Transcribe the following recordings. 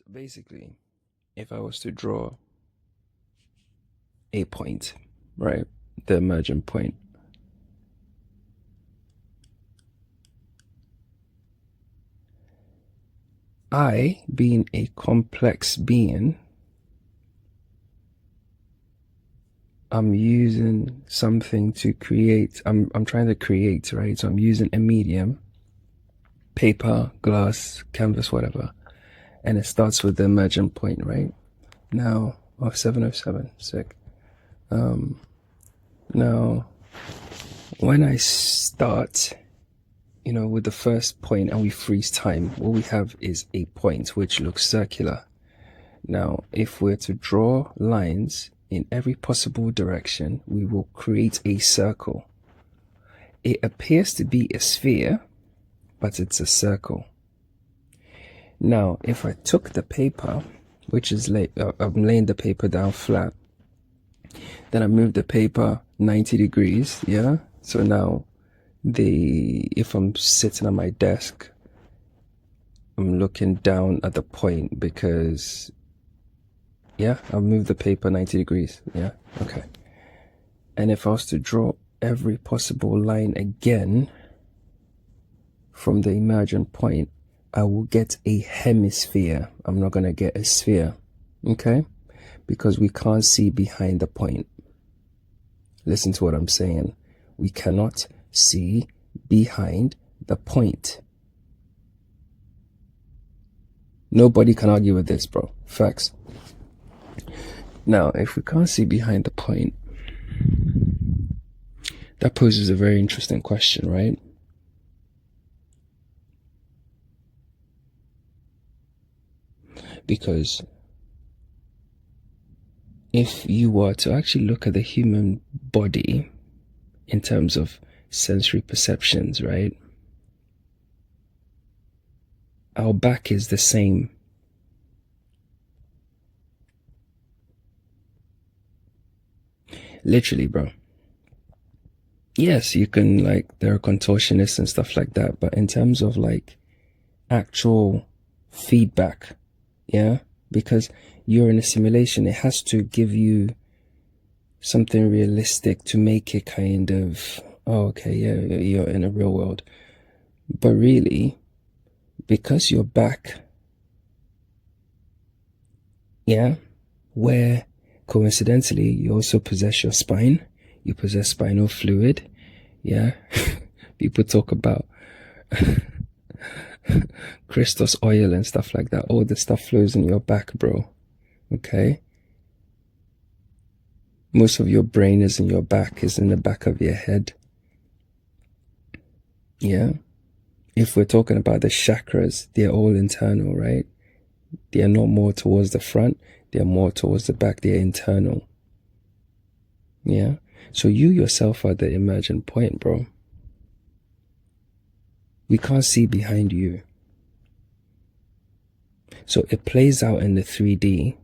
So basically, if I was to draw a point, right, the emergent point, I, being a complex being, I'm using something to create. I'm trying to create, right? So I'm using a medium, paper, glass, canvas, whatever, and it starts with the emergent point, right? Now, 707, sick. Now, when I start, with the first point and we freeze time, what we have is a point which looks circular. Now, if we're to draw lines in every possible direction, we will create a circle. It appears to be a sphere, but it's a circle. Now, if I took the paper, which is I'm laying the paper down flat, then I move the paper 90 degrees, yeah? So now, if I'm sitting at my desk, I'm looking down at the point because, yeah, I'll move the paper 90 degrees, yeah? Okay. And if I was to draw every possible line again from the emergent point, I will get a hemisphere. I'm not going to get a sphere, okay? Because we can't see behind the point. Listen to what I'm saying. We cannot see behind the point. Nobody can argue with this, bro. Facts. Now, if we can't see behind the point, that poses a very interesting question, right? Because if you were to actually look at the human body in terms of sensory perceptions, right? Our back is the same. Literally, bro. Yes, you can, there are contortionists and stuff like that, but in terms of actual feedback, yeah, because you're in a simulation, it has to give you something realistic to make it kind of, oh, okay, yeah, you're in a real world. But really, because your back, yeah, where coincidentally you also possess your spine, you possess spinal fluid, yeah. People talk about Christos oil and stuff like that. All the stuff flows in your back, bro. Okay? Most of your brain is in your back, is in the back of your head. Yeah? If we're talking about the chakras, they're all internal, right? They are not more towards the front, they're more towards the back, they're internal. Yeah? So you yourself are the emergent point, bro. We can't see behind you. So it plays out in the 3D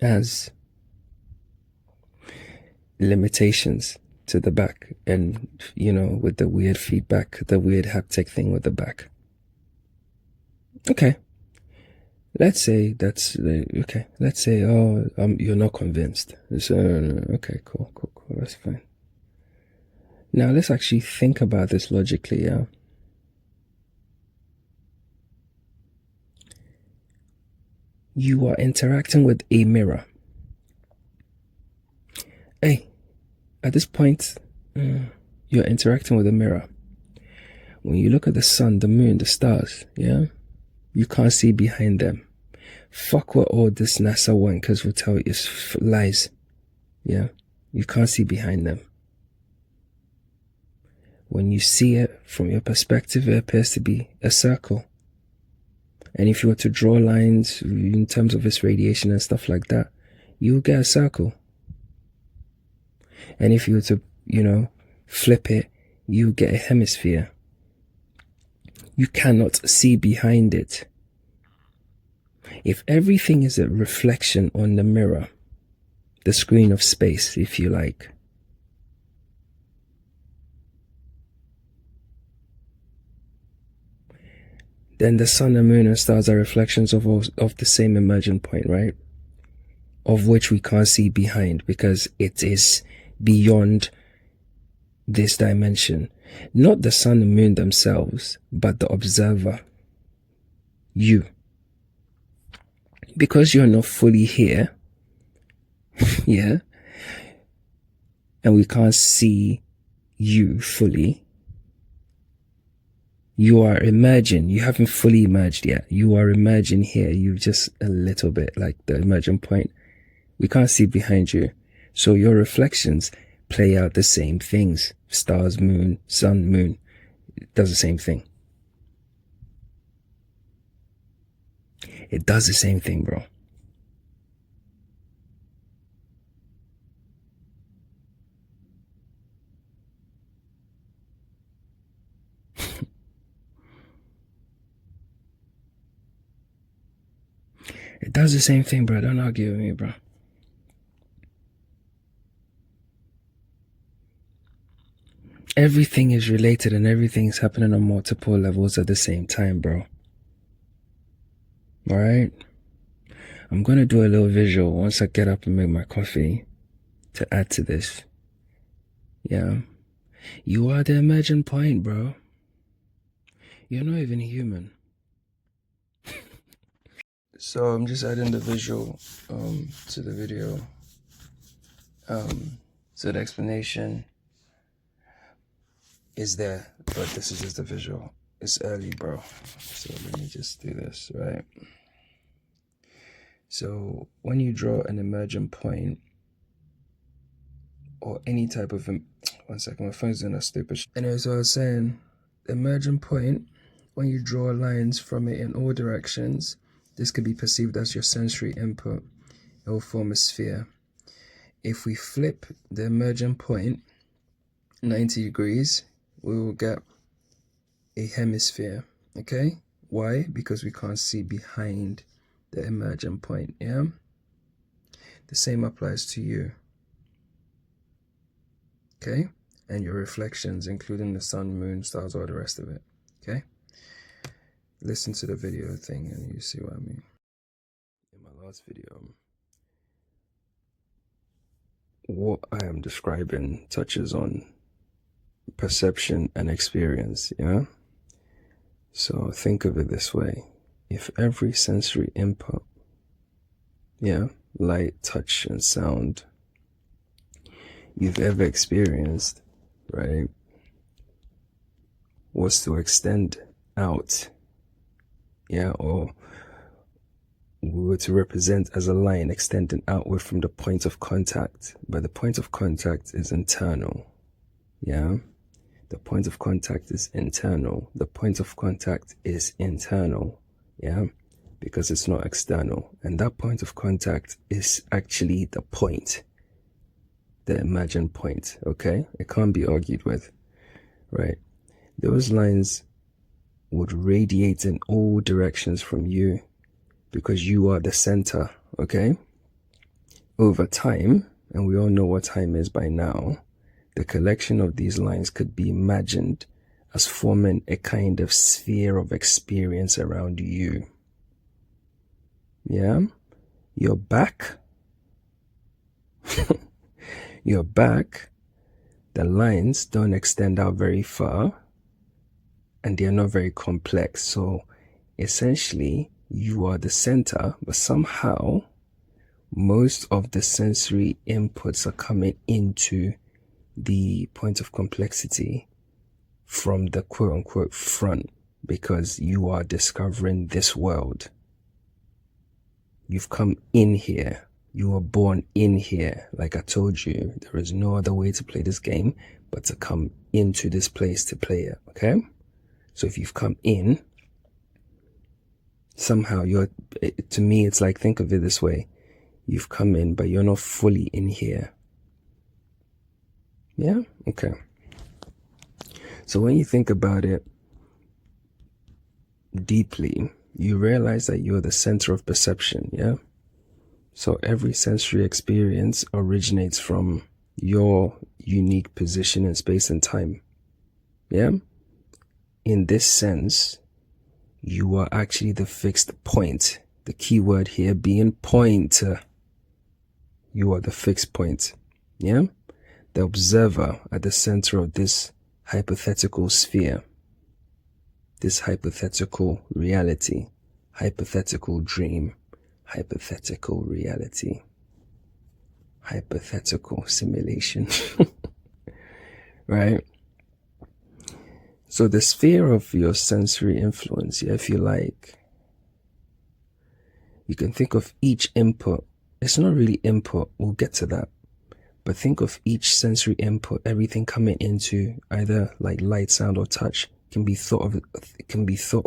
as limitations to the back, and with the weird feedback, the weird haptic thing with the back. Okay, let's say that's okay. Let's say, you're not convinced. So okay, cool, that's fine. Now let's actually think about this logically. Yeah, you are interacting with a mirror. Hey, at this point, you're interacting with a mirror. When you look at the sun, the moon, the stars, yeah, you can't see behind them. Fuck what all this NASA wankers will tell you is lies. Yeah, you can't see behind them. When you see it from your perspective, it appears to be a circle. And if you were to draw lines in terms of its radiation and stuff like that, you'll get a circle. And if you were to, flip it, you get a hemisphere. You cannot see behind it. If everything is a reflection on the mirror, the screen of space, if you like, then the sun and moon and stars are reflections of the same emergent point, right? Of which we can't see behind because it is beyond this dimension. Not the sun and moon themselves, but the observer. You. Because you're not fully here, yeah, and we can't see you fully, you are emerging. You haven't fully emerged yet. You are emerging here. You've just a little bit, like the emergent point. We can't see behind you. So your reflections play out the same things. Stars, moon, sun, moon. It does the same thing. It does the same thing, bro. It does the same thing, bro. Don't argue with me, bro. Everything is related and everything's happening on multiple levels at the same time, bro. Alright? I'm gonna do a little visual once I get up and make my coffee to add to this. Yeah. You are the emergent point, bro. You're not even human. So I'm just adding the visual to the video. So the explanation is there, but this is just the visual. It's early, bro. So let me just do this, right? So when you draw an emergent point or any type of, one second, my phone's doing a stupid shit. Anyway, so I was saying, emergent point, when you draw lines from it in all directions, this could be perceived as your sensory input. It will form a sphere. If we flip the emergent point 90 degrees, we will get a hemisphere. Okay? Why? Because we can't see behind the emergent point. Yeah? The same applies to you. Okay? And your reflections, including the sun, moon, stars, all the rest of it. Okay? Listen to the video thing and you see what I mean. In my last video, what I am describing touches on perception and experience, yeah? So think of it this way. If every sensory input, yeah, light, touch, and sound you've ever experienced, right, was to extend out, yeah, or we were to represent as a line extending outward from the point of contact, but the point of contact is internal, yeah? The point of contact is internal. The point of contact is internal, yeah? Because it's not external. And that point of contact is actually the point, the imagined point, okay? It can't be argued with, right? Those lines would radiate in all directions from you because you are the center, okay? Over time, and we all know what time is by now, the collection of these lines could be imagined as forming a kind of sphere of experience around you. Yeah? Your back, your back, the lines don't extend out very far and they are not very complex. So essentially, you are the center, but somehow most of the sensory inputs are coming into the point of complexity from the quote-unquote front because you are discovering this world. You've come in here. You were born in here. Like I told you, there is no other way to play this game but to come into this place to play it, okay? So if you've come in, somehow to me, it's like, think of it this way. You've come in, but you're not fully in here. Yeah? Okay. So when you think about it deeply, you realize that you're the center of perception, yeah? So every sensory experience originates from your unique position in space and time, yeah? In this sense, you are actually the fixed point. The key word here being point. You are the fixed point. Yeah? The observer at the center of this hypothetical sphere. This hypothetical reality. Hypothetical dream. Hypothetical reality. Hypothetical simulation. Right? So the sphere of your sensory influence, yeah, if you like, you can think of each input. It's not really input, we'll get to that. But think of each sensory input, everything coming into either like light, sound, or touch can be thought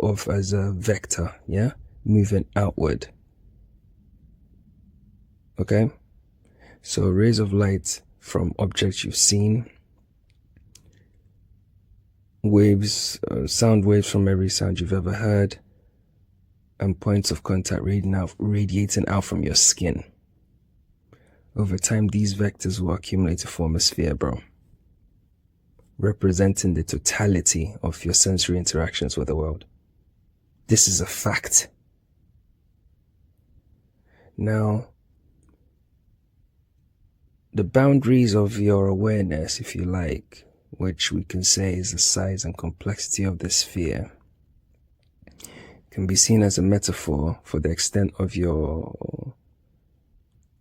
of as a vector, yeah? Moving outward. Okay? So rays of light from objects you've seen, waves, sound waves from every sound you've ever heard, and points of contact radiating out from your skin. Over time, these vectors will accumulate to form a sphere, bro, representing the totality of your sensory interactions with the world. This is a fact. Now, the boundaries of your awareness, if you like, which we can say is the size and complexity of the sphere, can be seen as a metaphor for the extent of your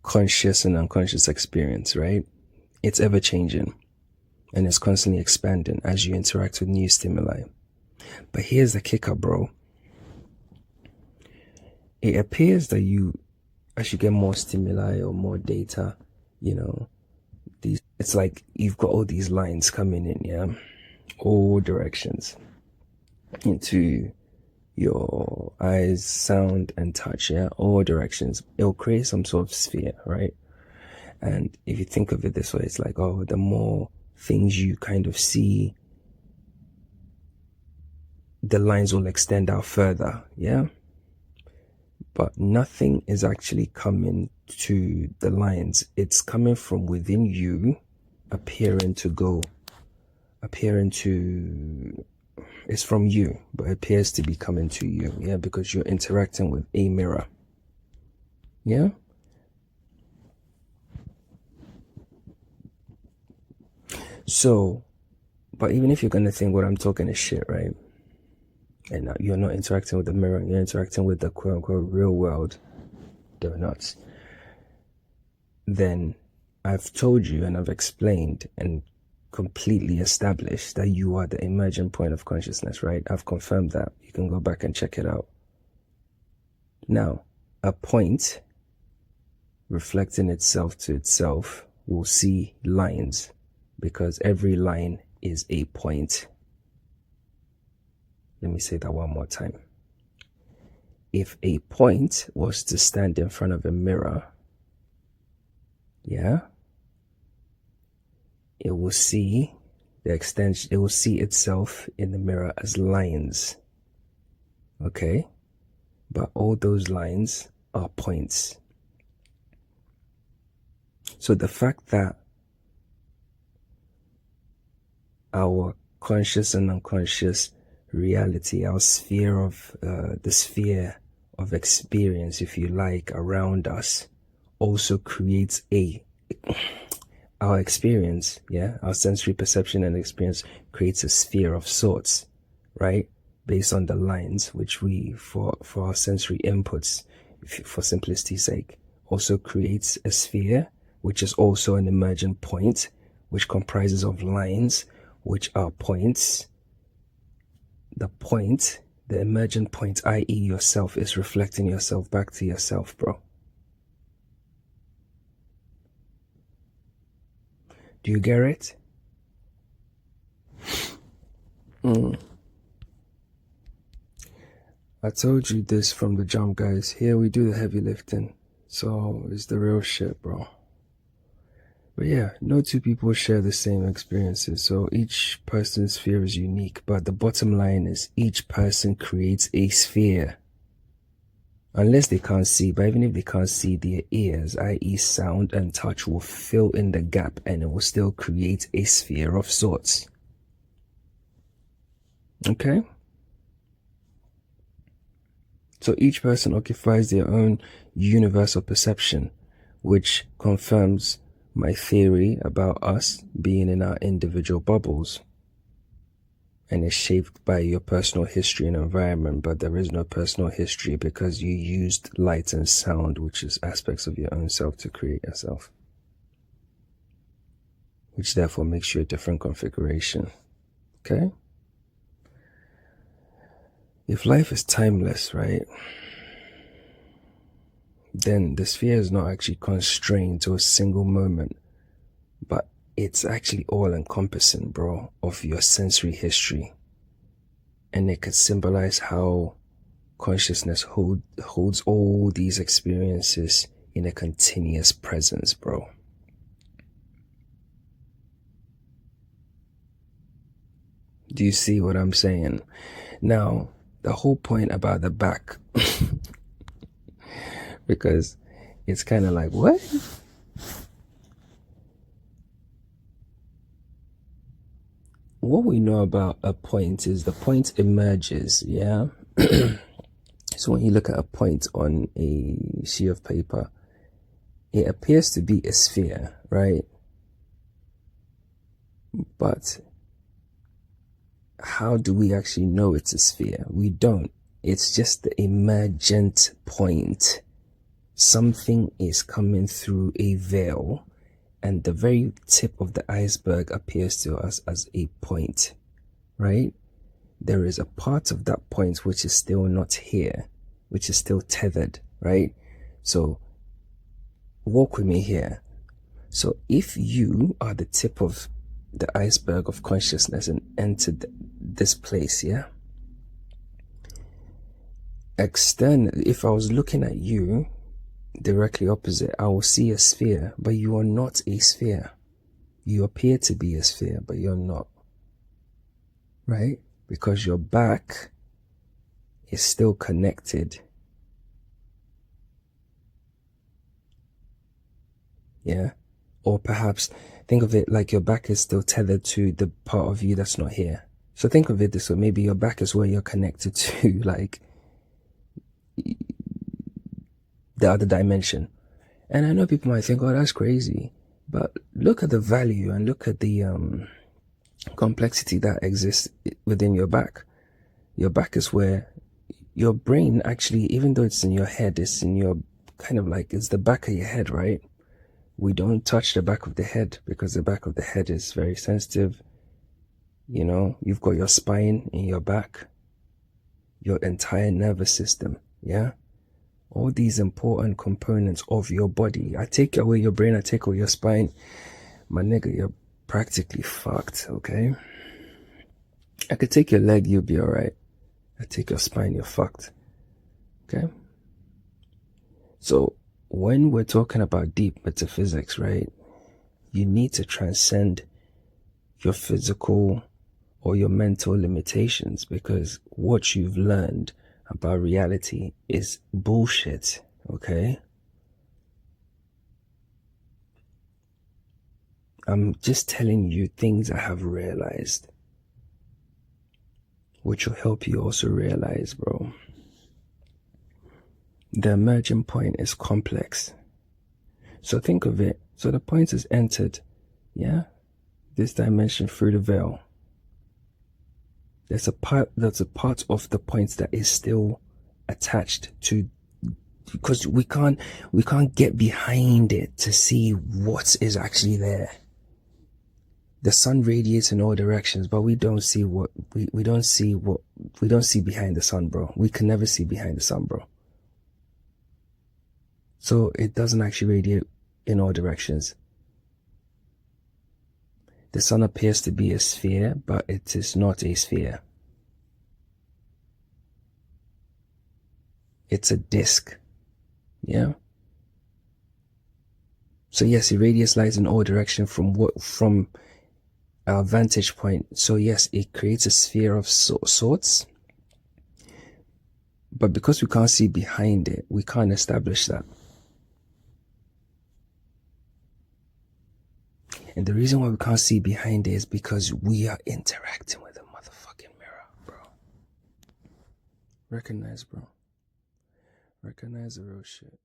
conscious and unconscious experience, right? It's ever changing and it's constantly expanding as you interact with new stimuli. But here's the kicker, bro. It appears that as you get more stimuli or more data, it's like you've got all these lines coming in, yeah, all directions into your eyes, sound, and touch, yeah, all directions. It'll create some sort of sphere, right? And if you think of it this way, it's like, the more things you kind of see, the lines will extend out further, yeah? But nothing is actually coming to the lines. It's coming from within you, it's from you, but it appears to be coming to you, yeah, because you're interacting with a mirror, yeah? So, but even if you're going to think what I'm talking is shit, right? And you're not interacting with the mirror, you're interacting with the quote-unquote real world, donuts, then I've told you and I've explained and completely established that you are the emergent point of consciousness, right? I've confirmed that. You can go back and check it out. Now, a point reflecting itself to itself will see lines, because every line is a point. Let me say that one more time. If a point was to stand in front of a mirror, yeah, it will see the extension, it will see itself in the mirror as lines. Okay? But all those lines are points. So the fact that our conscious and unconscious reality, our sphere of the sphere of experience, if you like, around us, also creates our experience, yeah, our sensory perception and experience creates a sphere of sorts, right? Based on the lines which we, for our sensory inputs, for simplicity's sake, also creates a sphere, which is also an emergent point, which comprises of lines, which are points. The point, the emergent point, i.e. yourself, is reflecting yourself back to yourself, bro. Do you get it? I told you this from the jump, guys. Here we do the heavy lifting. So it's the real shit, bro. But yeah, no two people share the same experiences. So each person's sphere is unique. But the bottom line is each person creates a sphere. Unless they can't see, but even if they can't see, their ears, i.e. sound and touch, will fill in the gap and it will still create a sphere of sorts. Okay? So each person occupies their own universal perception, which confirms my theory about us being in our individual bubbles, and is shaped by your personal history and environment. But there is no personal history because you used light and sound, which is aspects of your own self, to create yourself, which therefore makes you a different configuration. Okay? If life is timeless, right, then the sphere is not actually constrained to a single moment, but it's actually all encompassing, bro, of your sensory history. And it could symbolize how consciousness holds all these experiences in a continuous presence, bro. Do you see what I'm saying? Now, the whole point about the back, because it's kind of like, what? What we know about a point is the point emerges, yeah? So when you look at a point on a sheet of paper, it appears to be a sphere, right? But how do we actually know it's a sphere? We don't. It's just the emergent point. Something is coming through a veil, and the very tip of the iceberg appears to us as a point, right? There is a part of that point which is still not here, which is still tethered, right? So walk with me here. So if you are the tip of the iceberg of consciousness and entered this place, yeah? Externally, if I was looking at you directly opposite, I will see a sphere, but you are not a sphere. You appear to be a sphere, but you're not, right? Because your back is still connected. Yeah? Or perhaps think of it like your back is still tethered to the part of you that's not here. So think of it this way. Maybe your back is where you're connected to, like, the other dimension. And I know people might think, oh, that's crazy. But look at the value and look at the complexity that exists within your back. Your back is where your brain actually, even though it's in your head, it's in your kind of like, it's the back of your head, right? We don't touch the back of the head because the back of the head is very sensitive. You know, you've got your spine in your back, your entire nervous system, yeah? All these important components of your body. I take away your brain, I take away your spine, my nigga, you're practically fucked, okay? I could take your leg, you'll be alright. I take your spine, you're fucked, okay? So when we're talking about deep metaphysics, right, you need to transcend your physical or your mental limitations, because what you've learned about reality is bullshit, okay? I'm just telling you things I have realized, which will help you also realize, bro. The emerging point is complex. So think of it. So the point is entered, yeah? This dimension through the veil. There's a part of the point that is still attached to, because we can't get behind it to see what is actually there. The sun radiates in all directions, but we don't see behind the sun, bro. We can never see behind the sun, bro. So it doesn't actually radiate in all directions. The sun appears to be a sphere, but it is not a sphere. It's a disk. Yeah? So yes, it radiates light in all directions from our vantage point. So yes, it creates a sphere of sorts. But because we can't see behind it, we can't establish that. And the reason why we can't see behind it is because we are interacting with a motherfucking mirror, bro. Recognize, bro. Recognize the real shit.